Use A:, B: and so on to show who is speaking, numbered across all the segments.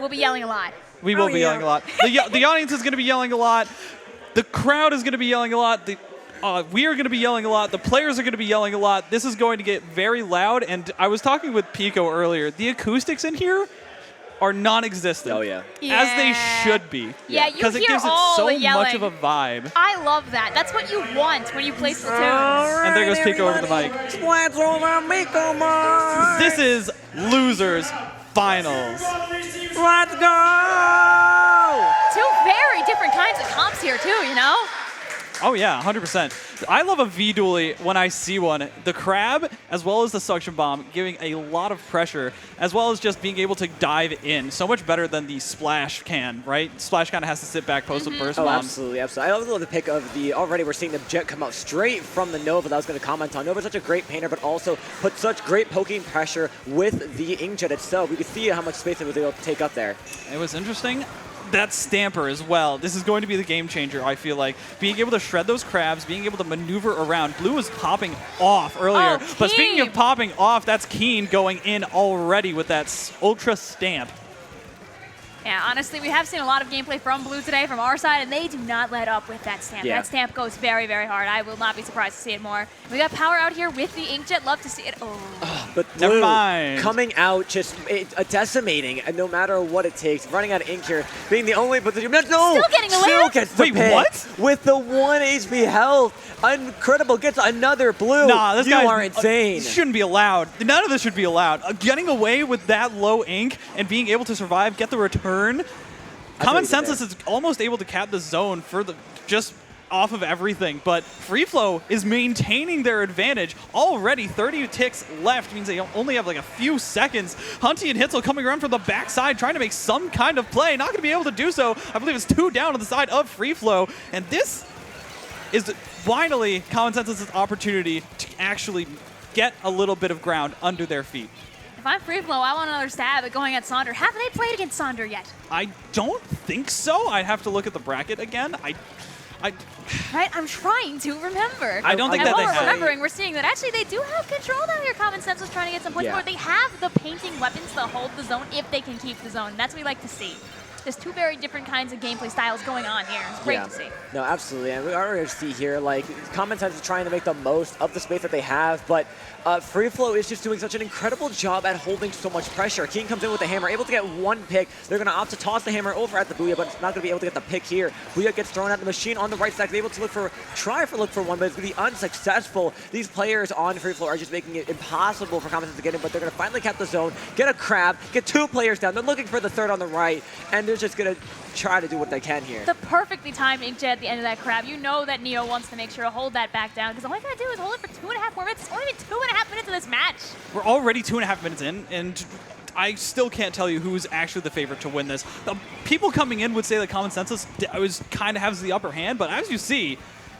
A: we'll be yelling a lot.
B: We will be yelling a lot. The audience is going to be yelling a lot. The crowd is going to be yelling a lot. We are going to be yelling a lot. The players are going to be yelling a lot. This is going to get very loud. And I was talking with Pico earlier. The acoustics in here are non-existent.
C: Oh, yeah.
B: As they should be.
A: Yeah, you
B: because it
A: hear
B: gives it
A: all
B: so
A: the yelling.
B: much of a vibe.
A: I love that. That's what you want when you play Splatoon.
B: And there goes Pico over the mic. This is Losers Finals.
C: Let's go!
A: Two very different kinds of comps here, too, you know?
B: Oh, yeah, 100%. I love a V-dually when I see one. The crab, as well as the suction bomb, giving a lot of pressure, as well as just being able to dive in. So much better than the splash can, right? Splash kind of has to sit back, post with burst
C: Oh,
B: bombs.
C: absolutely, absolutely. I love the pick of the, already we're seeing the jet come out straight from the Nova that I was going to comment on. Nova's such a great painter, but also put such great poking pressure with the inkjet itself. We could see how much space it was able to take up there.
B: It was interesting. That stamper as well. This is going to be the game changer, I feel like. Being able to shred those crabs, being able to maneuver around. Blue was popping off earlier.
A: Oh,
B: but speaking of popping off, that's Keen going in already with that ultra stamp.
A: Yeah, honestly, we have seen a lot of gameplay from Blue today from our side, and they do not let up with that stamp.
C: Yeah.
A: That stamp goes very, very hard. I will not be surprised to see it more. We got power out here with the inkjet. Love to see it. Oh.
C: But
B: Never
C: Blue
B: mind.
C: coming out, just decimating, and no matter what it takes, running out of ink here, being the only position. No,
A: Still getting a
C: still
A: layer?
C: gets the
B: Wait,
C: pick
B: what?
C: with the 1 HP health. Incredible gets another Blue.
B: Nah, this
C: you
B: guy
C: are insane.
B: This shouldn't be allowed. None of this should be allowed. Getting away with that low ink and being able to survive, get the return. Common Senseless is almost able to cap the zone for the just off of everything, but Freeflow is maintaining their advantage. Already 30 ticks left means they only have like a few seconds. Hunty and Hitzel coming around from the backside trying to make some kind of play. Not going to be able to do so. I believe it's 2 down on the side of Freeflow, and this is finally Common Senseless' opportunity to actually get a little bit of ground under their feet.
A: If I'm Freeflow, I want another stab at going at Sonder. Have they played against Sonder yet?
B: I don't think so. I'd have to look at the bracket again.
A: Right? I'm trying to remember.
B: I don't think
A: and
B: that they
A: while we're
B: have.
A: remembering, we're seeing that actually they do have control down here. Common Sense was trying to get some points
C: Yeah.
A: forward. They have the painting weapons to hold the zone if they can keep the zone. That's what we like to see. There's 2 very different kinds of gameplay styles going on here. It's great to see.
C: No, absolutely. And we already see here, like, Common Sense is trying to make the most of the space that they have, but Freeflow is just doing such an incredible job at holding so much pressure. King comes in with the hammer, able to get 1 pick. They're going to opt to toss the hammer over at the Booyah, but it's not going to be able to get the pick here. Booyah gets thrown at the machine on the right side. They're able to look for one, but it's going to be unsuccessful. These players on Freeflow are just making it impossible for Common Sense to get in, but they're going to finally cap the zone, get a crab, get 2 players down. They're looking for the 3rd on the right, and they're just going to try to do what they can here.
A: The perfectly timed inkjet at the end of that crab. You know that Neo wants to make sure to hold that back down, because all you gotta do is hold it for 2.5 more minutes. It's only been 2.5 minutes of this match.
B: We're already 2.5 minutes in, and I still can't tell you who's actually the favorite to win this. People coming in would say that Common Senseless kind of has the upper hand, but as you see,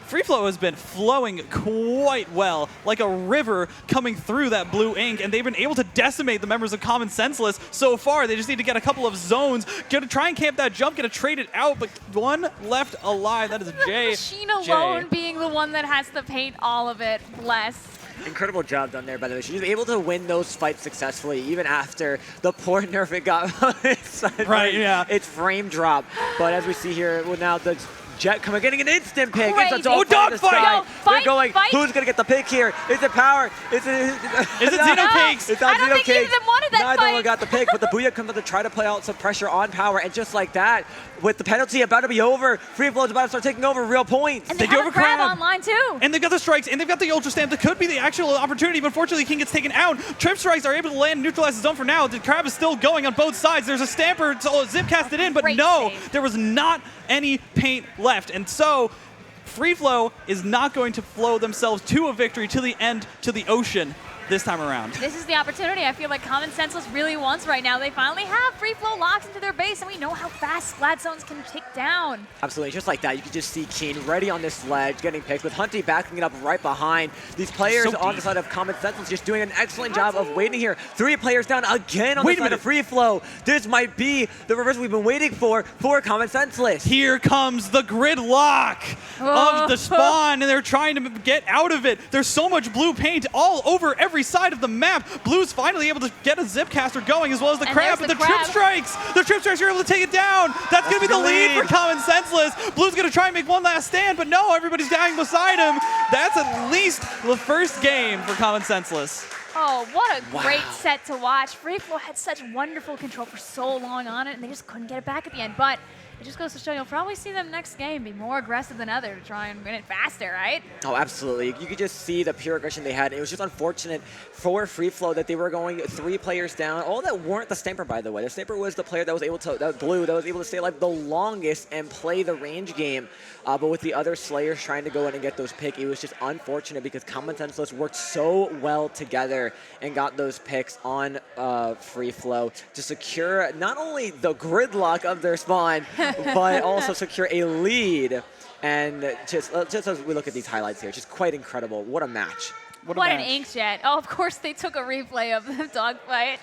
B: Freeflow has been flowing quite well, like a river coming through that blue ink, and they've been able to decimate the members of Common Senseless so far. They just need to get a couple of zones, gonna try and camp that jump, gonna trade it out, but 1 left alive. That is Jay.
A: The machine alone being the one that has to paint all of it. Bless.
C: Incredible job done there, by the way. She's able to win those fights successfully, even after the poor nerf it got on its side.
B: Right, yeah.
C: Its frame drop. But as we see here, well, now the Jet coming, getting an instant pick.
A: Crazy.
C: It's a dogfight.
A: Yo, fight,
C: They're going,
A: fight.
C: who's going to get the pick here? Is it Power? Is it
B: Zeno Cakes?
C: It's not
A: I don't
C: Zeno
A: think either of
C: Cakes.
A: them wanted that
C: Neither
A: fight.
C: one got the pick, but the Booyah comes out to try to play out some pressure on Power, and just like that, with the penalty about to be over, Freeflow is about to start taking over real points.
A: And they
B: They do
A: have
B: have
A: a
B: a
A: crab
B: crab.
A: online too.
B: And they've got the strikes, and they've got the ultra stamp. That could be the actual opportunity, but unfortunately, King gets taken out. Trip strikes are able to land and neutralize the zone for now. The crab is still going on both sides. There's a stamper to zip cast it in, but
A: Great
B: no,
A: save.
B: there was not any paint left. And so, Freeflow is not going to flow themselves to a victory to the end, to the ocean this time around.
A: This is the opportunity I feel like Common Senseless really wants right now. They finally have Freeflow locked into their base, and we know how fast Splat Zones can kick down.
C: Absolutely, just like that, you can just see Keen ready on this ledge, getting picked, with Hunty backing it up right behind. These players
B: So
C: on the
B: deep.
C: side of Common Senseless just doing an excellent job of waiting here. 3 players down again on the side of Freeflow. This might be the reversal we've been waiting for Common Senseless.
B: Here comes the gridlock of the spawn, and they're trying to get out of it. There's so much blue paint all over every every side of the map. Blue's finally able to get a Zipcaster going, as well as the
A: And
B: crab,
A: there's
B: but
A: the
B: the Trip
A: crab.
B: Strikes! The Trip Strikes are able to take it down! That's going to be the lead for Common Senseless. Blue's going to try and make one last stand, but no, everybody's dying beside him. That's at least the first game for Common Senseless.
A: Oh, what a great set to watch. Freeflow had such wonderful control for so long on it, and they just couldn't get it back at the end. But it just goes to show you'll probably see them next game be more aggressive than others to try and win it faster, right?
C: Oh, absolutely. You could just see the pure aggression they had. It was just unfortunate for Freeflow that they were going 3 players down. All that weren't the Stamper, by the way. The Stamper was the player that was able to, that was Blue, that was able to stay alive the longest and play the range game. But with the other Slayers trying to go in and get those picks, it was just unfortunate because Common Senseless worked so well together and got those picks on Freeflow to secure not only the gridlock of their spawn, but also secure a lead. And just as we look at these highlights here, just quite incredible. What a match.
A: What an inkjet. Oh, of course they took a replay of the dogfight.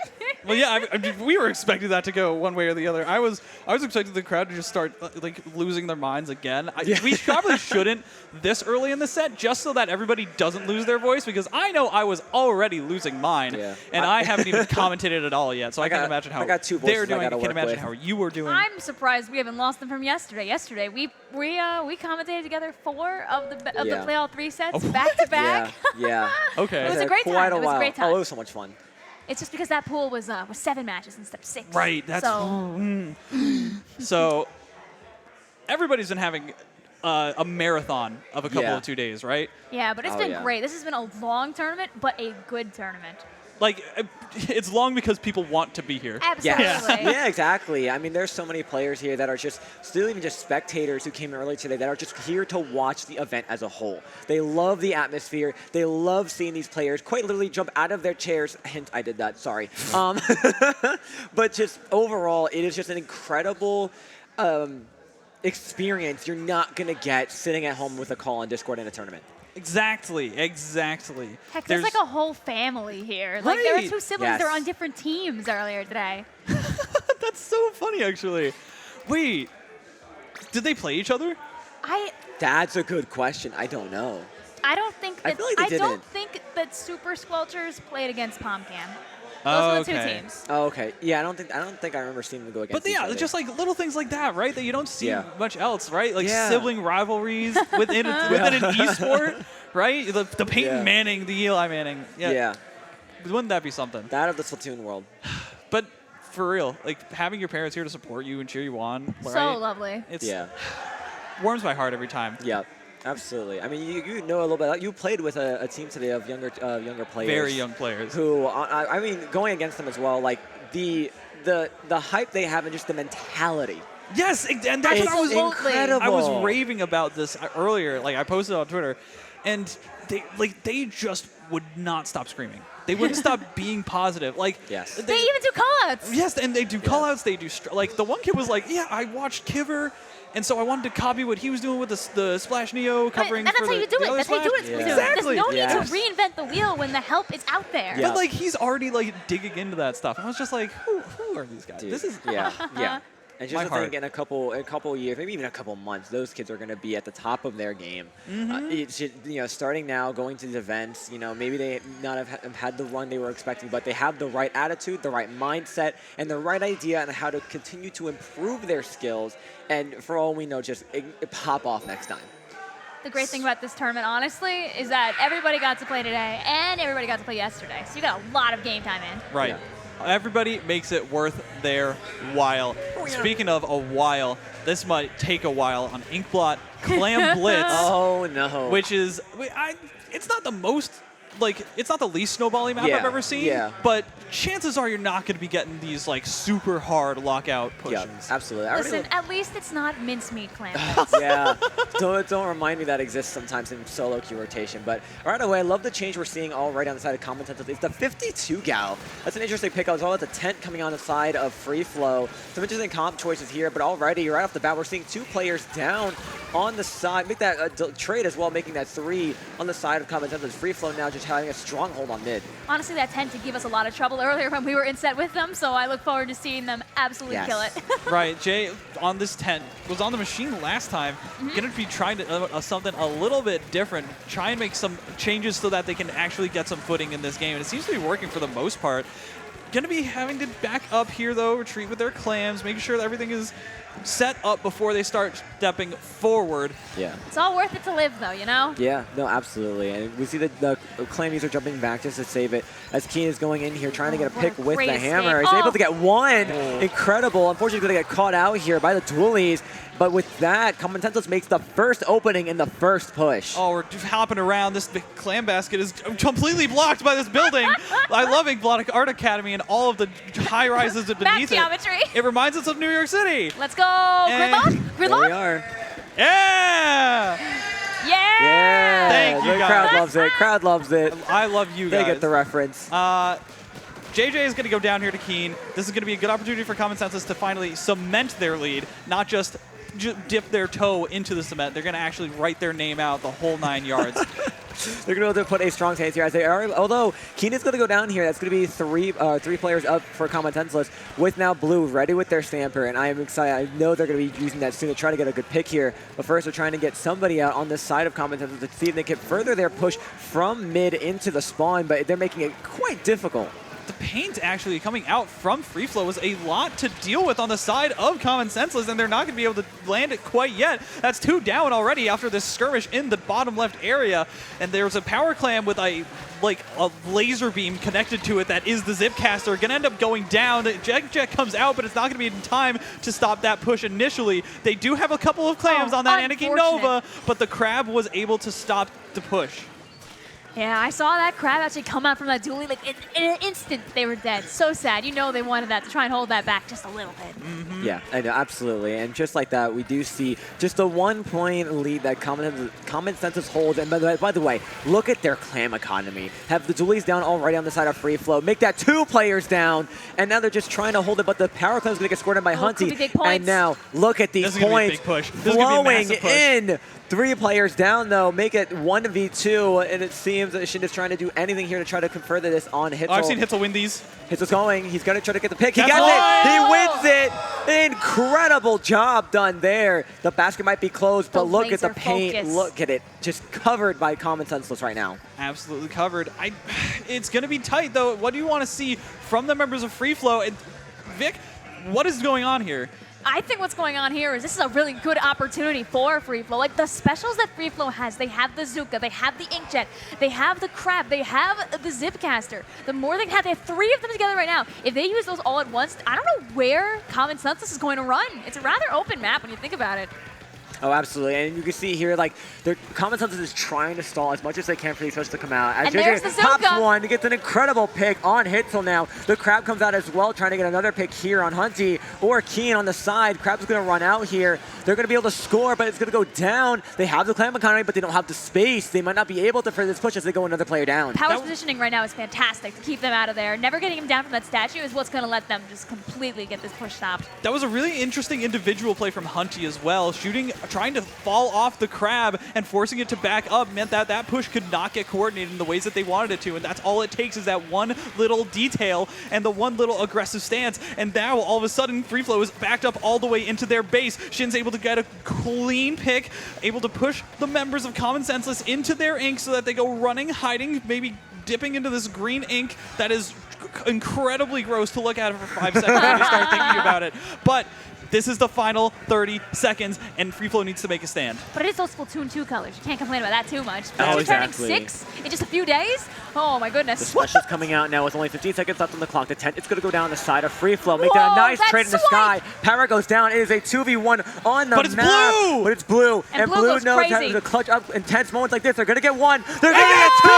B: Well, yeah, I mean, we were expecting that to go one way or the other. I was expecting the crowd to just start like losing their minds again. We probably shouldn't this early in the set, just so that everybody doesn't lose their voice, because I know I was already losing mine, and I haven't even commentated at all yet. So I can't imagine how they're doing. I can't imagine how you were doing.
A: I'm surprised we haven't lost them from yesterday. Yesterday we commentated together 4 of the play all 3 sets back to back.
C: Yeah.
B: Okay.
A: It was a great time. It was a great time.
C: Oh, it was so much fun.
A: It's just because that pool was 7 matches instead of 6.
B: Right. That's
A: so.
B: So everybody's been having a marathon of a couple of 2 days, right?
A: Yeah, but it's been great. This has been a long tournament, but a good tournament.
B: Like, it's long because people want to be here.
A: Absolutely.
C: Yeah, exactly. I mean, there's so many players here that are just still even just spectators who came in early today that are just here to watch the event as a whole. They love the atmosphere. They love seeing these players quite literally jump out of their chairs. Hint, I did that. Sorry. But just overall, it is just an incredible experience you're not going to get sitting at home with a call on Discord in a tournament.
B: Exactly.
A: Heck, there's like a whole family here. Like, there were 2 siblings that were on different teams earlier today.
B: That's so funny, actually. Wait, did they play each other?
C: That's a good question. I don't know.
A: I don't think that.
C: I feel like they didn't.
A: don't think that Super Squelchers played against PomCam. Those are the 2 teams.
C: Oh, okay. Yeah, I don't think I remember seeing them go against each other.
B: Just like little things like that, right? That you don't see much else, right? Like sibling rivalries within an esport, right? The Peyton Manning, the Eli Manning. Yeah. Wouldn't that be something?
C: That of the Splatoon world.
B: But for real, like having your parents here to support you and cheer you on, right?
A: So lovely.
B: It's warms my heart every time.
C: Yeah. Absolutely. I mean, you know a little bit. You played with a team today of younger players.
B: Very young players.
C: Who, I mean, going against them as well, like the hype they have and just the mentality.
B: Yes, and that's what I was
C: incredible.
B: I was raving about this earlier. Like I posted on Twitter, and they just would not stop screaming. They wouldn't stop being positive. Like
A: they even do callouts.
B: Yes, and they do callouts. They do like the one kid was like, "Yeah, I watched Kiver." And so I wanted to copy what he was doing with the Splash Neo covering.
A: And that's how you do it. That's how you do it.
B: Exactly.
A: There's no need to reinvent the wheel when the help is out there.
B: But like he's already like digging into that stuff. And I was just like, who are these guys?
C: Dude.
B: This is
C: yeah. And just to think, in a couple years, maybe even a couple months, those kids are going to be at the top of their game. Starting now, going to these events, maybe they not have had the run they were expecting, but they have the right attitude, the right mindset, and the right idea on how to continue to improve their skills. And for all we know, just pop off next time.
A: The great thing about this tournament, honestly, is that everybody got to play today and everybody got to play yesterday. So you got a lot of game time in.
B: Right. Yeah. Everybody makes it worth their while. Speaking of a while, this might take a while on Inkblot Clam Blitz.
C: Oh, no.
B: Which is, it's not the most, it's not the least snowbally map I've ever seen. But chances are you're not going to be getting these, super hard lockout pushes.
C: Yeah, absolutely.
A: Listen, at least it's not mincemeat Clam.
C: Yeah. Don't remind me that exists sometimes in solo queue rotation. But right away, I love the change we're seeing already on the side of Common Senseless. It's the 52 Gal. That's an interesting pick. As well as the 10 coming on the side of Freeflow. Some interesting comp choices here. But already, right off the bat, we're seeing 2 players down on the side. Make that trade as well, making that 3 on the side of Common Senseless. Freeflow now just just having a stronghold on mid.
A: Honestly, that tend to give us a lot of trouble earlier when we were in set with them, so I look forward to seeing them absolutely kill it.
B: Right, Jay on this tent was on the machine last time. Going to be trying to something a little bit different, try and make some changes so that they can actually get some footing in this game, and it seems to be working for the most part. Going to be having to back up here though, retreat with their clams, making sure that everything is set up before they start stepping forward.
C: Yeah.
A: It's all worth it to live though, you know?
C: Yeah, no, absolutely. And we see that the Clammies are jumping back just to save it as Keen is going in here trying to get a pick with the hammer. He's able to get one. Incredible. Unfortunately, going to get caught out here by the dualies. But with that, Common Senseless makes the first opening in the first push.
B: Oh, we're just hopping around. This big clam basket is completely blocked by this building. I love Exotic Art Academy and all of the high rises beneath it.
A: Geometry.
B: It reminds us of New York City.
A: Let's go, Gridlock.
C: There we are.
B: Yeah!
C: Yeah!
B: Thank you,
C: the
B: guys.
C: crowd loves it. Crowd loves it.
B: I love you guys.
C: They get the reference.
B: JJ is going to go down here to Keen. This is going to be a good opportunity for Common Senseless to finally cement their lead, not just dip their toe into the cement. They're going to actually write their name out the whole 9 yards.
C: They're going to be able to put a strong stance here as they are. Although Keen is going to go down here. That's going to be three players up for Common Senseless with now Blue ready with their Stamper. And I am excited. I know they're going to be using that soon to try to get a good pick here. But first, they're trying to get somebody out on this side of Common Senseless to see if they can further their push from mid into the spawn. But they're making it quite difficult.
B: The paint actually coming out from Freeflow was a lot to deal with on the side of Common Senseless, and they're not going to be able to land it quite yet. That's 2 down already after this skirmish in the bottom left area. And there's a power clam with a laser beam connected to it that is the Zipcaster. Going to end up going down. The Jet comes out, but it's not going to be in time to stop that push initially. They do have a couple of clams on that Anakin Nova, but the Crab was able to stop the push.
A: Yeah, I saw that crab actually come out from that dually. Like in an instant, they were dead. So sad. You know they wanted that to try and hold that back just a little bit.
C: Yeah, I know, absolutely. And just like that, we do see just a 1-point lead that Common Senseless holds. And by the way, look at their clam economy. Have the dualies down already on the side of Freeflow. Make that 2 players down. And now they're just trying to hold it, but the power clam is going to get scored in by Hunty. And now look at these points flowing in. 3 players down, though, make it 1v2, and it seems that Shin is trying to do anything here to try to further this on Hitzel.
B: I've seen Hitzel win these.
C: Hitzel's going. He's going to try to get the pick. He gets it. He wins it. Incredible job done there. The basket might be closed, but look at the paint. Focus. Look at it. Just covered by Common Senseless right now.
B: Absolutely covered. It's going to be tight, though. What do you want to see from the members of Freeflow? And Vic, what is going on here?
A: I think what's going on here is this is a really good opportunity for Freeflow. Like the specials that Freeflow has, they have the Zuka, they have the Inkjet, they have the Crab, they have the Zipcaster. The more they have 3 of them together right now. If they use those all at once, I don't know where Common Senseless is going to run. It's a rather open map when you think about it.
C: Oh, absolutely. And you can see here, like, their Common Senseless is trying to stall as much as they can for these specials to come out. As JJ pops one, he gets an incredible pick on Hitzel now. The Crab comes out as well, trying to get another pick here on Hunty or Keen on the side. Crab's going to run out here. They're going to be able to score, but it's going to go down. They have the clam economy, but they don't have the space. They might not be able to for this push as they go another player down.
A: Power's positioning right now is fantastic to keep them out of there. Never getting him down from that statue is what's going to let them just completely get this push stopped.
B: That was a really interesting individual play from Hunty as well. Trying to fall off the Crab and forcing it to back up meant that that push could not get coordinated in the ways that they wanted it to. And that's all it takes is that one little detail and the one little aggressive stance. And now all of a sudden Freeflow is backed up all the way into their base. Shin's able to get a clean pick, able to push the members of Common Senseless into their ink so that they go running, hiding, maybe dipping into this green ink that is incredibly gross to look at for 5 seconds when you start thinking about it. But this is the final 30 seconds, and Freeflow needs to make a stand.
A: But it is those Splatoon 2 colors. You can't complain about that too much.
C: Oh,
A: exactly. Turning 6 in just a few days? Oh, my goodness.
C: The special's coming out now with only 15 seconds left on the clock. The tent is going to go down the side of Freeflow. Make that a nice trade in the sky. Power goes down. It is a 2v1 on the map.
B: But it's blue!
C: But it's blue.
A: And blue
C: knows how to clutch up intense moments like this. They're going to get 1. They're going to get 2!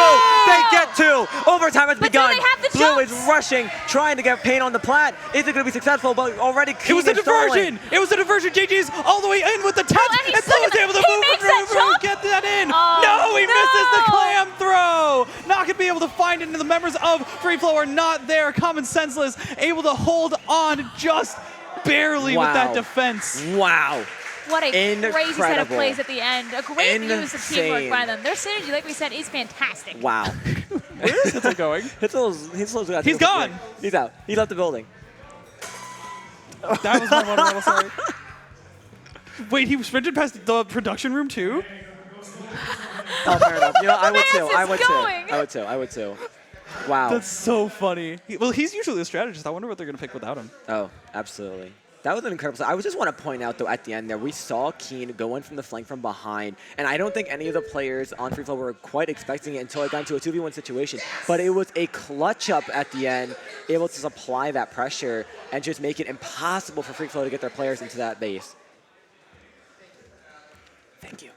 C: They get 2! Overtime has begun.
A: Do they have the
C: Blue
A: jumps?
C: is rushing, trying to get paint on the plat. Is it going to be successful? But already King
B: It was the
C: is stalling.
B: diversion! It was the diversion! JJ's all the way in with the tent,
A: and
B: and Blue is able to move, get that in. No, he misses the clam throw. Not going to be able to find it, and the members of Freeflow are not there. Common Senseless able to hold on just barely with that defense.
C: Wow.
A: What a crazy set of
C: Incredible.
A: plays at the end. A great use of teamwork
C: Insane.
A: by them. Their synergy, like we said, is fantastic.
C: Wow.
B: Where is Hitzel going?
C: He's
B: gone.
C: He's out. He left the building.
B: That was my one level, sorry. Wait, he sprinted past the production room too?
C: Oh, fair enough. You know, I would too.
A: Fast
C: I
A: is
C: would
A: going.
C: too. I would too. I would too. Wow.
B: That's so funny. Well, he's usually a strategist. I wonder what they're going to pick without him.
C: Oh, absolutely. That was an incredible. I just want to point out, though, at the end there, we saw Keen go in from the flank from behind, and I don't think any of the players on Freeflow were quite expecting it until it got into a 2v1 situation. But it was a clutch up at the end, able to supply that pressure and just make it impossible for Freeflow to get their players into that base. Thank you.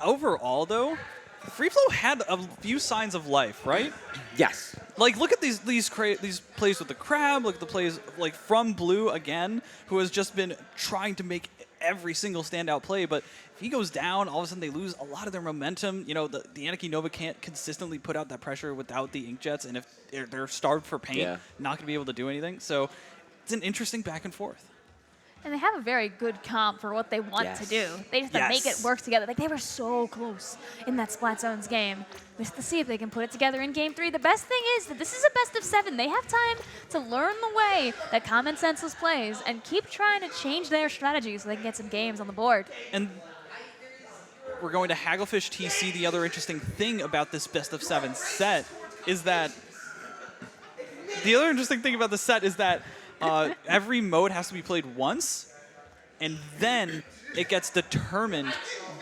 B: Overall, though, Freeflow had a few signs of life, right?
C: Yes.
B: Like, look at these plays with the crab. Look at the plays like from Blue again, who has just been trying to make every single standout play. But if he goes down, all of a sudden they lose a lot of their momentum. You know, the Anarchy Nova can't consistently put out that pressure without the Inkjets, and if they're starved for paint, not going to be able to do anything. So it's an interesting back and forth.
A: And they have a very good comp for what they want to do. They just have to make it work together. Like, they were so close in that Splat Zones game. We have to see if they can put it together in Game 3. The best thing is that this is a best of 7. They have time to learn the way that Common Senseless plays and keep trying to change their strategy so they can get some games on the board.
B: And we're going to Hagglefish TC. The other interesting thing about this best of 7 set is that every mode has to be played once, and then it gets determined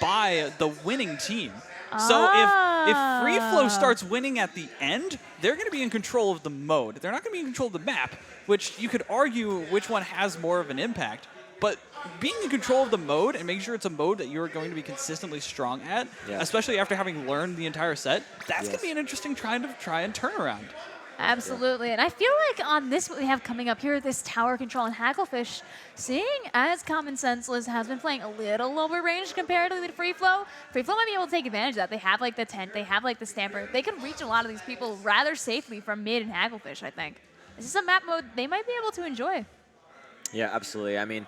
B: by the winning team. So if Freeflow starts winning at the end, they're going to be in control of the mode. They're not going to be in control of the map, which you could argue which one has more of an impact. But being in control of the mode and making sure it's a mode that you're going to be consistently strong at, especially after having learned the entire set, that's going to be an interesting try and turn around.
A: Absolutely, and I feel like on this what we have coming up here, this tower control and Hagglefish, seeing as Common Senseless has been playing a little lower range comparatively to Freeflow, Freeflow might be able to take advantage of that. They have like the tent, they have like the Stamper. They can reach a lot of these people rather safely from mid and Hagglefish, I think. This is a map mode they might be able to enjoy.
C: Yeah, absolutely. I mean,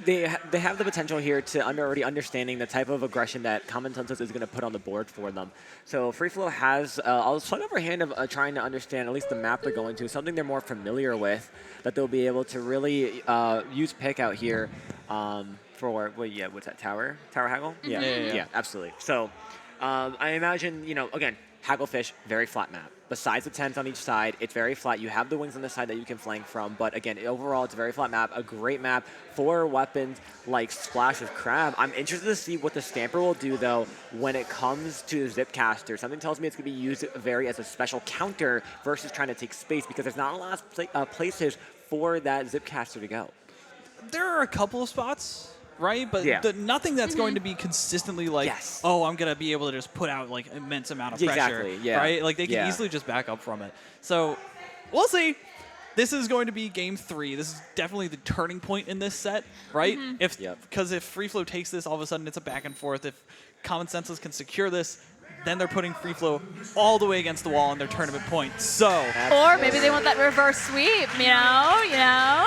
C: they have the potential here to already understanding the type of aggression that Common Senseless is going to put on the board for them. So Freeflow has a slight upper hand of trying to understand at least the map they're going to, something they're more familiar with, that they'll be able to really use pick out here for, what's that, Tower Haggle? Yeah, absolutely. So I imagine, again, Hagglefish, very flat map. Besides the tents on each side, it's very flat. You have the wings on the side that you can flank from, but again, overall, it's a very flat map, a great map for weapons like Splash with Crab. I'm interested to see what the Stamper will do, though, when it comes to Zipcaster. Something tells me it's going to be used as a special counter versus trying to take space, because there's not a lot of places for that Zipcaster to go.
B: There are a couple of spots, right? But nothing that's going to be consistently like, oh, I'm going to be able to just put out like immense amount of pressure, right? Like they can easily just back up from it. So we'll see. This is going to be Game 3. This is definitely the turning point in this set, right? Because if Freeflow takes this, all of a sudden it's a back and forth. If Common Senseless can secure this, then they're putting Freeflow all the way against the wall on their tournament point. So,
A: or maybe they want that reverse sweep, you know?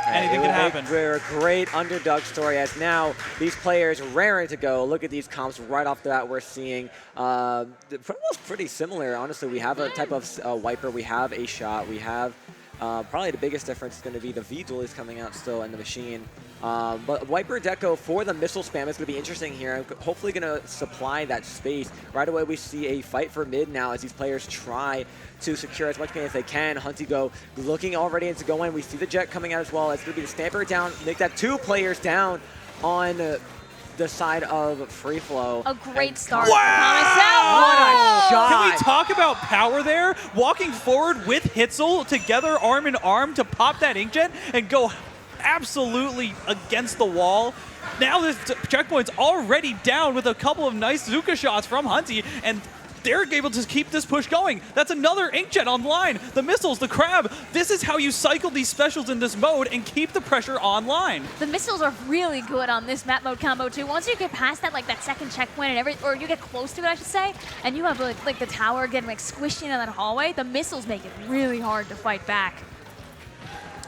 B: Anything can happen.
C: We're a great underdog story, as now these players raring to go. Look at these comps right off the bat. We're seeing almost pretty similar. Honestly, we have a type of wiper. We have a shot. We have probably the biggest difference is going to be the V-Duel is coming out still in the machine. But Wiper Deco for the missile spam is going to be interesting here. Hopefully going to supply that space. Right away we see a fight for mid now as these players try to secure as much pain as they can. Hunty looking already into go in. We see the Jet coming out as well. It's going to be the Stamper down. Make that 2 players down on the side of Freeflow.
A: A great start.
B: Wow!
C: What a shot!
B: Can we talk about power there? Walking forward with Hitzel together, arm in arm, to pop that Inkjet and go absolutely against the wall. Now this checkpoint's already down with a couple of nice Zuka shots from Hunty, and they're able to keep this push going. That's another Inkjet online. The missiles, the crab. This is how you cycle these specials in this mode and keep the pressure online.
A: The missiles are really good on this map mode combo too. Once you get past that, like that second checkpoint and or you get close to it, I should say, and you have like the tower getting like squished into that hallway, the missiles make it really hard to fight back.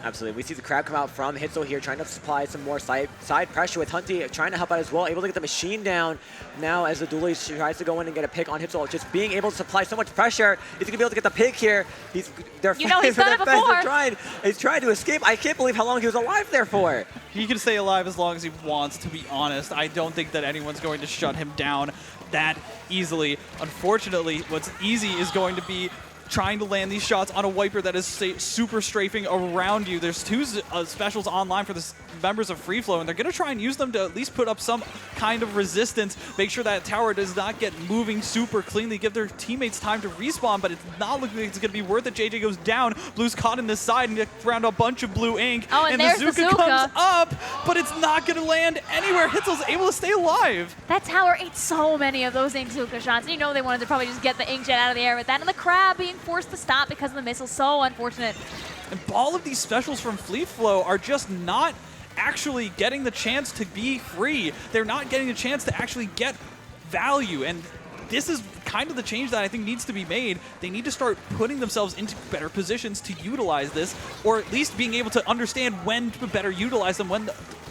C: Absolutely. We see the crab come out from Hitzel here, trying to supply some more side pressure with Hunty trying to help out as well, able to get the machine down. Now as the duelist tries to go in and get a pick on Hitzel, just being able to supply so much pressure, he's going to be able to get the pick here. They're
A: he's done it before.
C: He's trying to escape. I can't believe how long he was alive there for.
B: He can stay alive as long as he wants, to be honest. I don't think that anyone's going to shut him down that easily. Unfortunately, what's easy is going to be trying to land these shots on a wiper that is super strafing around you. There's two specials online for the members of Freeflow, and they're going to try and use them to at least put up some kind of resistance, make sure that tower does not get moving super cleanly, give their teammates time to respawn, but it's not looking like it's going to be worth it. JJ goes down, Blue's caught in this side and gets around a bunch of blue ink,
A: oh, and there's
B: the Zuka comes up, but it's not going to land anywhere. Hitzel's able to stay alive.
A: That tower ate so many of those ink Zuka shots. You know they wanted to probably just get the ink jet out of the air with that, and the crab being forced to stop because of the missile. So unfortunate.
B: And all of these specials from Freeflow are just not actually getting the chance to be free. They're not getting a chance to actually get value, and this is kind of the change that I think needs to be made. They need to start putting themselves into better positions to utilize this, or at least being able to understand when to better utilize them when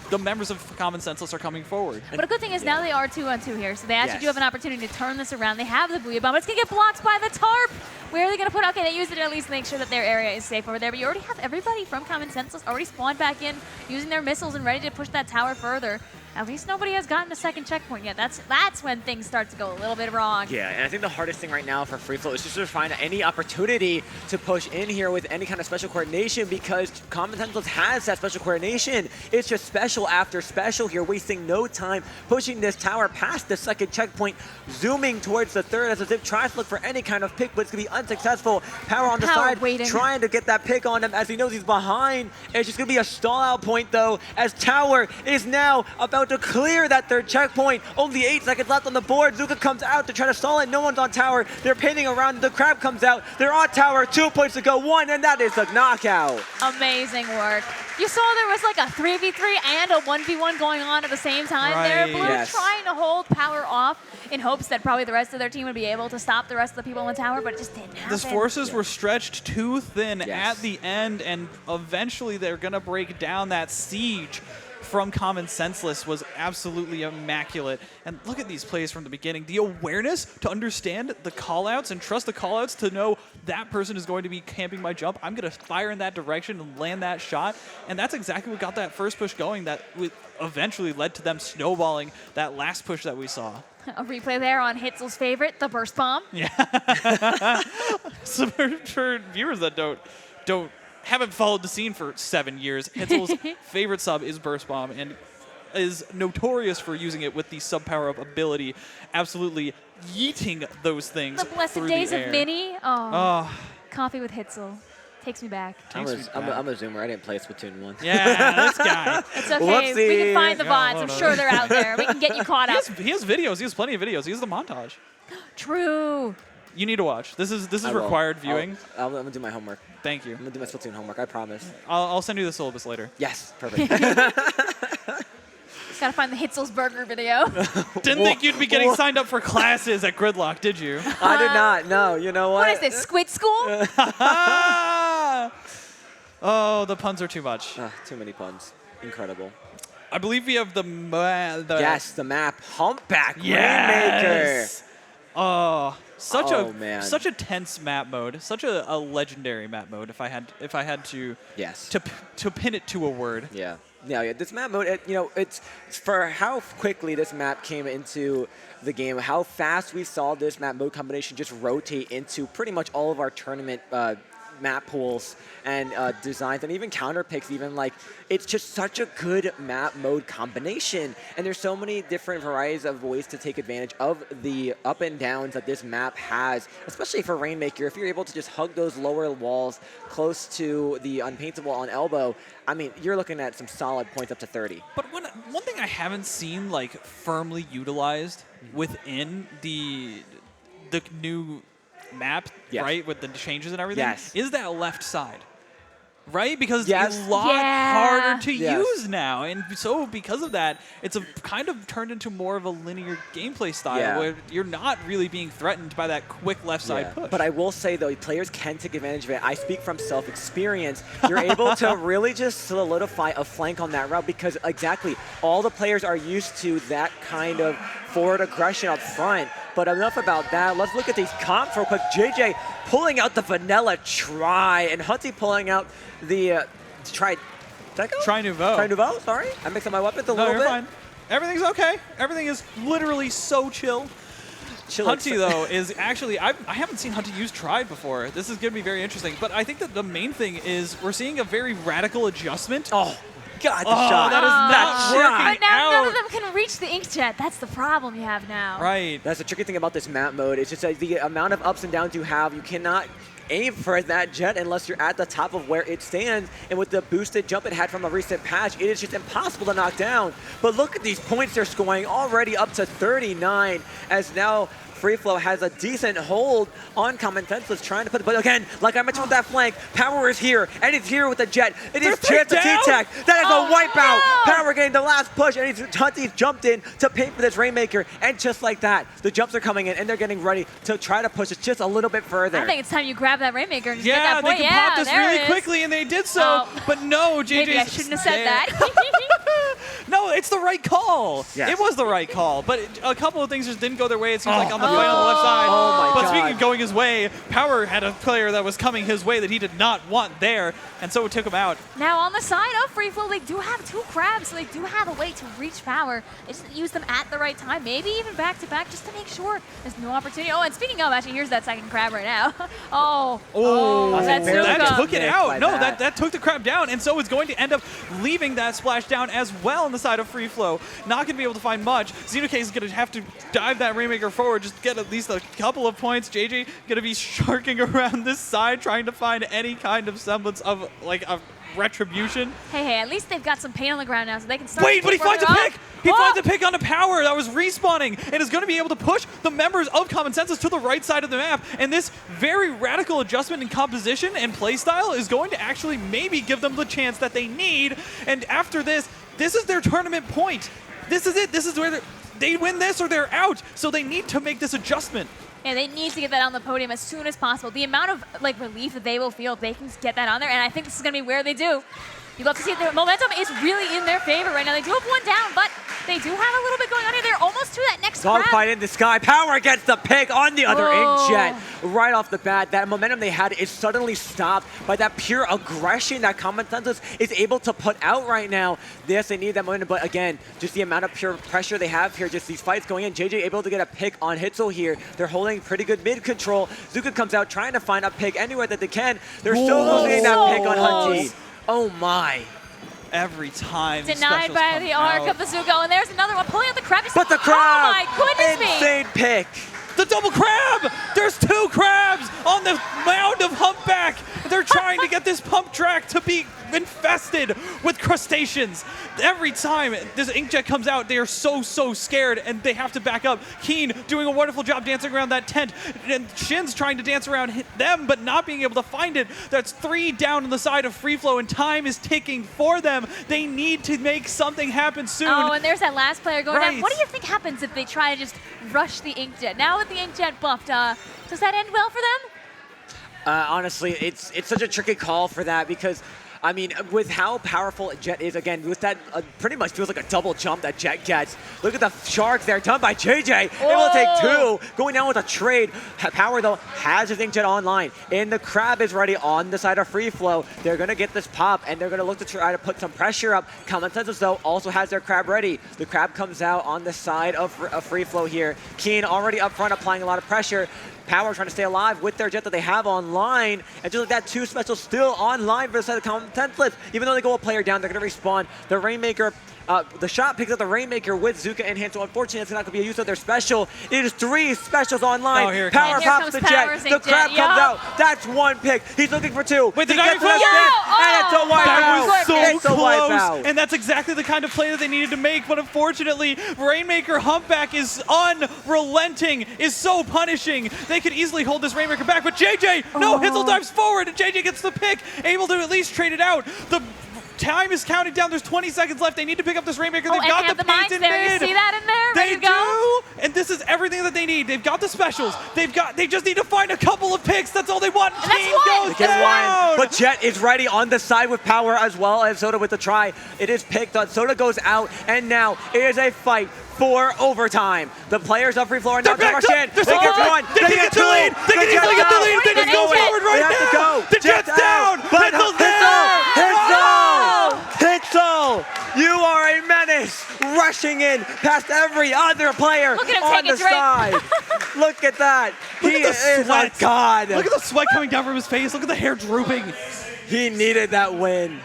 B: the members of Common Senseless are coming forward.
A: But a good thing is now they are 2-on-2 here, so they actually do have an opportunity to turn this around. They have the Booyah Bomb, but it's going to get blocked by the Tarp. Where are they going to put it? Okay, they used it to at least make sure that their area is safe over there, but you already have everybody from Common Senseless already spawned back in, using their missiles and ready to push that tower further. At least nobody has gotten a second checkpoint yet. That's when things start to go a little bit wrong.
C: Yeah, and I think the hardest thing right now for Freeflow is just to find any opportunity to push in here with any kind of special coordination, because Common Senseless has that special coordination. It's just special after special here, wasting no time pushing this tower past the second checkpoint, zooming towards the third as Zip tries to look for any kind of pick, but it's going to be unsuccessful. Power on the side,
A: waiting,
C: trying to get that pick on him as he knows he's behind. It's just going to be a stall out point though, as Tower is now about to clear that third checkpoint. Only 8 seconds left on the board. Zuka comes out to try to stall it. No one's on tower. They're painting around. The crab comes out. They're on tower. 2 points to go. 1, and that is a knockout.
A: Amazing work. You saw there was like a 3v3 and a 1v1 going on at the same time there. Blue trying to hold Power off in hopes that probably the rest of their team would be able to stop the rest of the people in the tower, but it just didn't happen.
B: The forces were stretched too thin at the end, and eventually they're going to break down. That siege from Common Senseless was absolutely immaculate. And look at these plays from the beginning. The awareness to understand the callouts and trust the callouts to know that person is going to be camping my jump. I'm going to fire in that direction and land that shot. And that's exactly what got that first push going that eventually led to them snowballing that last push that we saw.
A: A replay there on Hitzel's favorite, the burst bomb.
B: Yeah. So for viewers that haven't followed the scene for 7 years, Hitzel's favorite sub is Burst Bomb and is notorious for using it with the sub power-up ability, absolutely yeeting those things
A: The blessed
B: through
A: days
B: the air.
A: of Mini. Oh, coffee with Hitzel. Takes me back.
C: I'm a zoomer. I didn't play Splatoon 1.
B: Yeah, this guy.
A: It's okay.
C: Whoopsie.
A: We can find the bots. I'm sure they're out there. We can get you caught up.
B: He has videos. He has plenty of videos. He has the montage.
A: True.
B: You need to watch. This is required viewing.
C: I'm going to do my homework.
B: Thank you.
C: I'm going to do my Splatoon homework. I promise.
B: I'll send you the syllabus later.
C: Yes. Perfect.
A: Gotta find the Hitzel's burger video.
B: Didn't think you'd be getting signed up for classes at Gridlock, did you?
C: I did not. No. You know what?
A: What is this, Squid School?
B: Oh, the puns are too much.
C: Too many puns. Incredible.
B: I believe we have the
C: map. Humpback
B: Rainmaker. Oh, such
C: a
B: tense map mode, such a legendary map mode. If I had to to pin it to a word.
C: Yeah. This map mode, it's for how quickly this map came into the game, how fast we saw this map mode combination just rotate into pretty much all of our tournament map pools and designs, and even counter picks. Even it's just such a good map mode combination, and there's so many different varieties of ways to take advantage of the up and downs that this map has, especially for Rainmaker. If you're able to just hug those lower walls close to the unpaintable on elbow, I mean, you're looking at some solid points up to 30.
B: But one thing I haven't seen firmly utilized within the new map, right, with the changes and everything, is that left side. Right? Because
C: Yes.
B: it's a lot
A: Yeah.
B: harder to
C: Yes.
B: use now. And so because of that, it's a kind of turned into more of a linear gameplay style
C: Yeah.
B: where you're not really being threatened by that quick left side push.
C: But I will say, though, players can take advantage of it. I speak from self-experience. You're able to really just solidify a flank on that route because exactly all the players are used to that kind of forward aggression up front. But enough about that. Let's look at these comps real quick. JJ pulling out the vanilla try and Hunty pulling out the try.
B: Try Nouveau.
C: Try Nouveau, sorry. I mixed up my weapons a
B: No,
C: little
B: you're
C: bit.
B: fine. Everything's okay. Everything is literally so chill. Hunty, though, is actually, I haven't seen Hunty use Tried before. This is going to be very interesting. But I think that the main thing is we're seeing a very radical adjustment.
C: Oh, God, the shot.
B: That is not working
A: But now none
B: out.
A: of them can reach the inkjet. That's the problem you have now.
B: Right.
C: That's the tricky thing about this map mode. It's just the amount of ups and downs you have. You cannot aim for that jet unless you're at the top of where it stands. And with the boosted jump it had from a recent patch, it is just impossible to knock down. But look at these points they're scoring, already up to 39, as now Freeflow has a decent hold on Common Senseless, trying to put, but again, like I mentioned with that flank, Power is here, and it's here with the jet. It is chance to T-Tech. That is a wipeout.
A: no.
C: Power getting the last push, and Hunty's jumped in to pay for this Rainmaker, and just like that, the jumps are coming in, and they're getting ready to try to push it just a little bit further.
A: I think it's time you grab that Rainmaker and just
B: Yeah,
A: get that
B: they
A: point.
B: can
A: Yeah,
B: pop this
A: there
B: really
A: it is.
B: quickly, and they did so.
A: Oh.
B: But no, JJ's
A: Maybe I shouldn't have said
B: there.
A: that.
B: No, it's the right call.
C: Yes.
B: It was the right call. But a couple of things just didn't go their way, it seems like, on the
A: Oh.
B: fight on the left side.
C: Oh my
B: but
C: God.
B: speaking of going his way, Power had a player that was coming his way that he did not want there, and so it took him out.
A: Now on the side of Freeflow, they do have 2 crabs, so they do have a way to reach Power. They just use them at the right time, maybe even back to back, just to make sure there's no opportunity. Oh, and speaking of, actually, here's that second crab right now. That's
C: barely
B: that
A: Zuka.
B: took it
C: missed
B: out.
C: by
B: No,
C: that.
B: that took the crab down, and so it's going to end up leaving that splash down as well on the side of Freeflow. Not going to be able to find much. Xenocase is going to have to dive that Rainmaker forward, just get at least a couple of points. JJ going to be sharking around this side, trying to find any kind of semblance of like a retribution.
A: Hey, at least they've got some paint on the ground now, so they can start.
B: Wait, but he finds a
A: further
B: pick!
A: up.
B: He
A: Oh!
B: finds a pick on a Power that was respawning and is going to be able to push the members of Common Senseless to the right side of the map. And this very radical adjustment in composition and playstyle is going to actually maybe give them the chance that they need. And after this is their tournament point. This is it. This is where they win this or they're out. So they need to make this adjustment.
A: Yeah, they need to get that on the podium as soon as possible. The amount of relief that they will feel if they can get that on there, and I think this is going to be where they do. You'd love to see it. The momentum is really in their favor right now. They do have 1 down, but they do have a little bit going on here. They're almost to that next grab.
C: Dogfight in the sky. Power gets the pick on the other
A: Whoa.
C: inkjet. Right off the bat, that momentum they had is suddenly stopped by that pure aggression that Common Senseless is able to put out right now. Yes, they need that momentum, but again, just the amount of pure pressure they have here, just these fights going in. JJ able to get a pick on Hitzel here. They're holding pretty good mid control. Zuka comes out trying to find a pick anywhere that they can. They're still losing that pick on Hunty. Oh my.
B: Every time.
A: Denied by the arc of the Zuko, and there's another one pulling out the crab.
C: But the crab!
A: Oh my goodness me!
C: Insane pick.
B: The double crab! There's 2 crabs on the mound of Humpback. They're trying to get this pump track to be infested with crustaceans. Every time this inkjet comes out, they are so scared and they have to back up. Keen doing a wonderful job dancing around that tent, and Shin's trying to dance around them but not being able to find it. That's 3 down on the side of Freeflow, and time is ticking for them. They need to make something happen soon.
A: Oh, and there's that last player going down.
B: Right.
A: What do you think happens if they try to just rush the inkjet? Now with the inkjet buffed, does that end well for them?
C: Honestly, it's such a tricky call for that because, I mean, with how powerful Jet is, again, with that pretty much feels like a double jump that Jet gets. Look at the sharks there, done by JJ. Able to take 2, going down with a trade. Power, though, has his Inkjet online, and the crab is ready on the side of Freeflow. They're going to get this pop, and they're going to look to try to put some pressure up. Common Senseless, though, also has their crab ready. The crab comes out on the side of Freeflow here. Keen already up front, applying a lot of pressure. Power trying to stay alive with their jet that they have online. And just like that, 2 specials still online for the side of Common Senseless. Even though they go a player down, they're going to respawn. The Rainmaker, the shot picks up the Rainmaker with Zuka in hand. So unfortunately, it's not going to be a use of their special. It is 3 specials online.
B: Oh, here it
C: Power
B: comes.
A: Here
C: pops
A: comes
C: the
A: Power's
C: jet. The
A: Inkjet.
C: crab comes
A: Yup.
C: out. That's 1 pick. He's looking for 2.
B: Wait, the
C: he
B: diving
C: gets the
B: force?
C: stick, and it's a
A: Oh,
C: wipeout.
B: That was so
C: It's a
B: close,
C: wipeout.
B: and that's exactly the kind of play that they needed to make. But unfortunately, Rainmaker Humpback is unrelenting, is so punishing. They could easily hold this Rainmaker back, but JJ, no, Hitzel dives forward, and JJ gets the pick, able to at least trade it it out. The time is counting down. There's 20 seconds left. They need to pick up this Rainmaker. They've
A: and
B: got
A: they have
B: the
A: the mines
B: paint in
A: there. You
B: mid.
A: see that in there?
B: They
A: Ready to go?
B: do, and this is everything that they need. They've got the specials. They just need to find a couple of picks. That's all they want.
A: And that's
B: Team
A: one.
B: goes
C: Get
B: down.
C: one. But Jet is ready on the side with power as well as Soda with the try. It is picked up. Soda goes out, and now it is a fight for overtime. The players of Freeflow are now
B: They're
C: rush in.
B: They're
C: They
B: so
C: get
B: good.
C: one.
B: They can get the lead. They can easily get the lead. They can go forward right
C: They have to
B: now.
C: go.
B: The Jet's down.
C: But
B: Hitzel's
C: Hitzel, you are a menace, rushing in past every other player
A: Look at him
C: on
A: take a
C: the
A: drink.
C: side. Look at that.
B: Look
C: He
B: at the
C: is a
B: sweat.
C: god.
B: Look at the sweat coming down from his face. Look at the hair drooping.
C: He needed that win.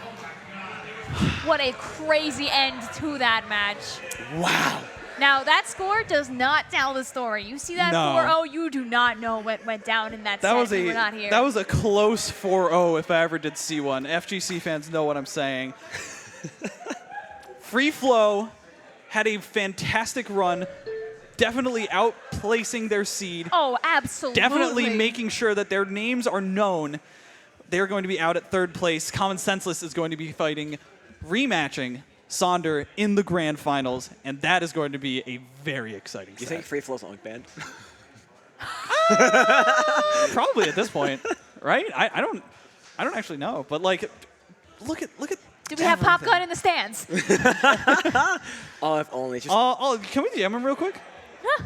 A: What a crazy end to that match.
C: Wow.
A: Now, that score does not tell the story. You see that
B: No.
A: 4-0, you do not know what went down in that,
B: That
A: set.
B: was
A: You were not here.
B: that was a close 4-0 if I ever did see one. FGC fans know what I'm saying. Freeflow had a fantastic run, definitely outplacing their seed,
A: Oh, absolutely.
B: definitely making sure that their names are known. They're going to be out at third place. Common Senseless is going to be fighting, rematching Sonder in the grand finals, and that is going to be a very exciting
C: Do you
B: set.
C: think Freeflow's Oink Band?
B: Probably at this point, right? I don't actually know, but like, look at.
A: Do we have popcorn in the stands?
C: Oh, if only. Just
B: Can we DM him real quick?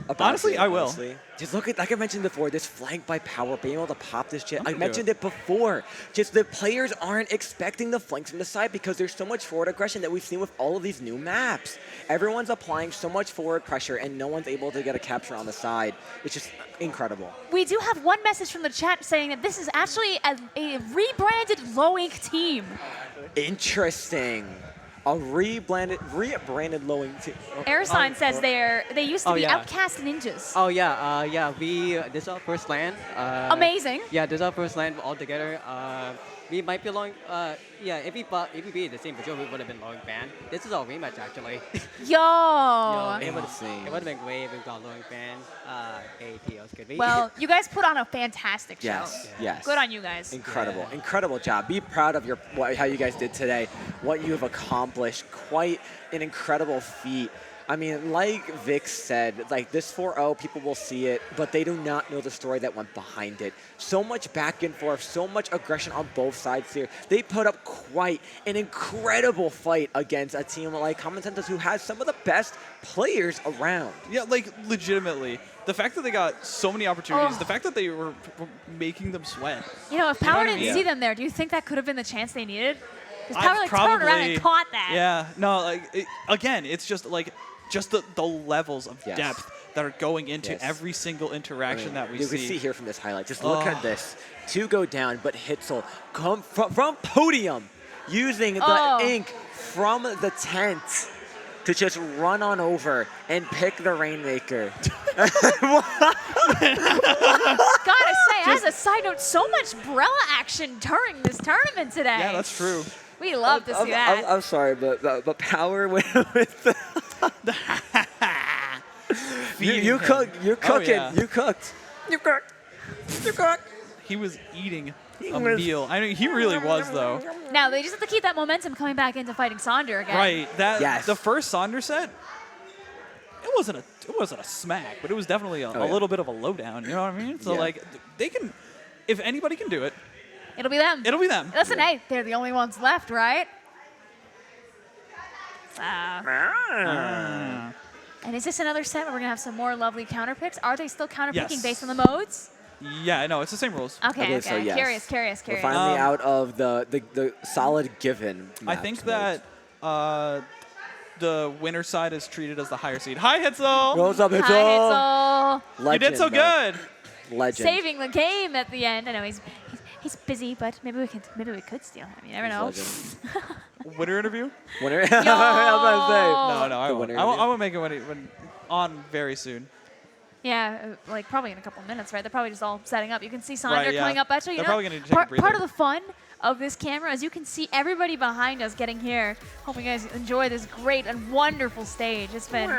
C: about
B: honestly,
C: it,
B: I will.
C: honestly. Just look at, like I mentioned before, this flank by power, being able to pop this Jet. I
B: gonna do
C: mentioned it before. Just the players aren't expecting the flanks from the side because there's so much forward aggression that we've seen with all of these new maps. Everyone's applying so much forward pressure, and no one's able to get a capture on the side. It's just incredible.
A: We do have one message from the chat saying that this is actually a rebranded low ink team.
C: Interesting. A rebranded low-ing team.
A: Airsign says they used to
D: Oh,
A: be
D: yeah.
A: Outcast Ninjas.
D: Oh yeah, this is our first land.
A: Amazing.
D: Yeah, this is our first land all together. We might be long. If we be the same position, we would have been long band. This is our rematch actually.
A: Yo.
D: It would
C: Insane.
D: have been great if we got long band. AT was good.
A: Well, you guys put on a fantastic show.
C: Yes, yes.
A: Good on you guys.
C: Incredible,
D: Yeah.
C: incredible job. Be proud of how you guys did today, what you have accomplished. Quite an incredible feat. I mean, like Vic said, like this 4-0, people will see it, but they do not know the story that went behind it. So much back and forth, so much aggression on both sides here. They put up quite an incredible fight against a team like Common Senseless, who has some of the best players around.
B: Yeah, like legitimately, the fact that they got so many opportunities,
A: Oh.
B: the fact that they were making them sweat.
A: You know, if
B: You know
A: Power
B: what I
A: didn't
B: mean?
A: see them there, do you think that could have been the chance they needed? Because
B: I've
A: Power like turned around and caught that.
B: Yeah, no, like again, it's just like the levels of
C: Yes.
B: depth that are going into
C: Yes.
B: every single interaction that we
C: you
B: see.
C: can see here from this highlight. Just look
B: Oh.
C: at this. Two go down, but Hitzel come from podium using the
A: Oh.
C: ink from the tent to just run on over and pick the Rainmaker.
A: Gotta say, as a side note, so much Brella action during this tournament today.
B: Yeah, that's true.
A: We love to see that.
C: I'm sorry, but Power went with the you
B: Feeding
C: cooked.
B: him.
C: You're
B: Oh,
C: cooking.
B: yeah.
C: You cooked. You cooked. You cooked.
B: He was eating a
C: was-
B: meal. I mean, he really was though.
A: Now, they just have to keep that momentum coming back into fighting Sonder again.
B: Right. That
C: Yes.
B: the first Sonder set, it wasn't a smack, but it was definitely a
C: yeah.
B: little bit of a lowdown. You know what I mean? So
C: Yeah.
B: like, they can, if anybody can do it,
A: It'll be them.
B: it'll be them.
A: Listen, hey, they're the only ones left, right? And is this another set where we're going to have some more lovely counter picks? Are they still counter picking
B: Yes.
A: based on the modes?
B: Yeah, no, it's the same rules.
A: Okay,
C: believe so,
A: okay.
C: yes.
A: Curious.
C: We're finally
B: Um,
C: out of the solid given.
B: I
C: maps
B: think
C: modes.
B: that the winner side is treated as the higher seed. Hi, Hitzel!
C: What's up, Hitzel?
A: Hi, Hitzel.
B: You did so
C: Legend, man.
B: good.
C: Legend.
A: Saving the game at the end. I know he's busy, but maybe we could steal him. You never know.
C: Legend.
B: Winner interview?
C: Winner. I was about to say.
B: No, I
C: The
B: won't.
C: winner
B: I won't,
C: interview?
B: I won't make it when on very soon.
A: Yeah, like probably in a couple minutes, right? They're probably just all setting up. You can see Sonder
B: Right, yeah.
A: coming up. Actually, you
B: They're
A: know,
B: probably gonna take a
A: part of
B: breather.
A: the fun of this camera is you can see everybody behind us getting here. Hope you guys enjoy this great and wonderful stage. It's been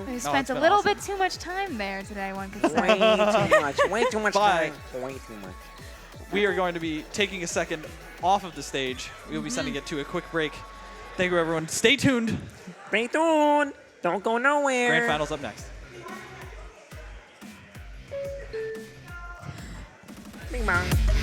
A: we spent
B: it's
A: a
B: been
A: little
B: awesome.
A: bit too much time there today. One could
C: Way
A: say.
C: too much. Way too much
B: Bye.
C: time. Way too much.
B: We are going to be taking a second off of the stage. We'll be sending it to a quick break. Thank you, everyone. Stay tuned.
C: Stay tuned. Don't go nowhere.
B: Grand Finals up next.
C: Bing bong.